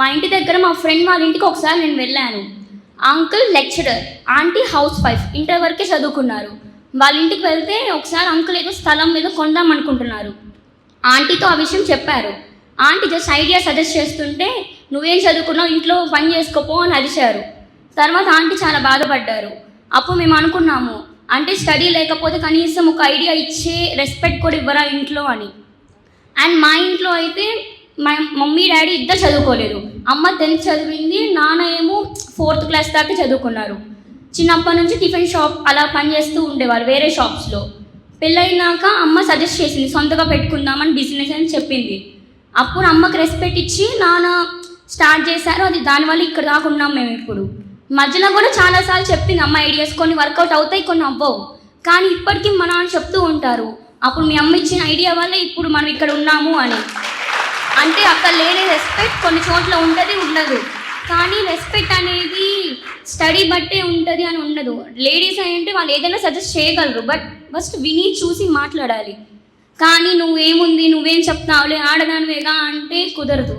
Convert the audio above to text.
మా ఇంటి దగ్గర మా ఫ్రెండ్ వాళ్ళ ఇంటికి ఒకసారి నేను వెళ్ళాను. Uncle lecturer, aunty house wife, inter వరకే చదువుకున్నారు. వాళ్ళ ఇంటికి వెళ్తే ఒకసారి అంకుల్ ఏదో స్థలం ఏదో కొందాం అనుకుంటున్నారు. ఆంటీతో ఆ విషయం చెప్పారు. ఆంటీ జస్ట్ ఐడియా సజెస్ట్ చేస్తుంటే నువ్వేం చదువుకున్నావు, ఇంట్లో పని చేసుకోపో అని అరిచారు. తర్వాత ఆంటీ చాలా బాధపడ్డారు. అప్పుడు మేము అనుకున్నాము, అంటే స్టడీ లేకపోతే కనీసం ఒక ఐడియా ఇచ్చే రెస్పెక్ట్ కూడా ఇవ్వరా ఇంట్లో అని. అండ్ మా ఇంట్లో అయితే మా మమ్మీ డాడీ ఇద్దరు చదువుకోలేదు. అమ్మ 10th చదివింది, నాన్న ఏమో 4th క్లాస్ దాకా చదువుకున్నారు. చిన్నప్పటి నుంచి టిఫిన్ షాప్ అలా పనిచేస్తూ ఉండేవారు వేరే షాప్స్లో. పెళ్ళైనాక అమ్మ సజెస్ట్ చేసింది సొంతగా పెట్టుకుందామని బిజినెస్ అని చెప్పింది. అప్పుడు అమ్మకి రెస్పెక్ట్ ఇచ్చి నాన్న స్టార్ట్ చేశారు. అది దానివల్ల ఇక్కడ దాకా ఉన్నాం మేము ఇప్పుడు. మధ్యలో కూడా చాలాసార్లు చెప్పింది అమ్మ ఐడియాస్, కొన్ని వర్కౌట్ అవుతాయి, కొన్ని అవ్వవు. కానీ ఇప్పటికీ మా నాన్న చెప్తూ ఉంటారు, అప్పుడు మీ అమ్మ ఇచ్చిన ఐడియా వల్ల ఇప్పుడు మనం ఇక్కడ ఉన్నాము అని. అంటే అక్కడ లేని రెస్పెక్ట్ కొన్ని చోట్ల ఉంటుంది, ఉండదు. కానీ రెస్పెక్ట్ అనేది స్టడీ బట్టే ఉంటుంది అని ఉండదు. లేడీస్ అంటే వాళ్ళు ఏదైనా సజెస్ట్ చేయగలరు, బట్ ఫస్ట్ విని చూసి మాట్లాడాలి. కానీ నువ్వేముంది, నువ్వేం చెప్తావులే, ఆడదానివేగా అంటే కుదరదు.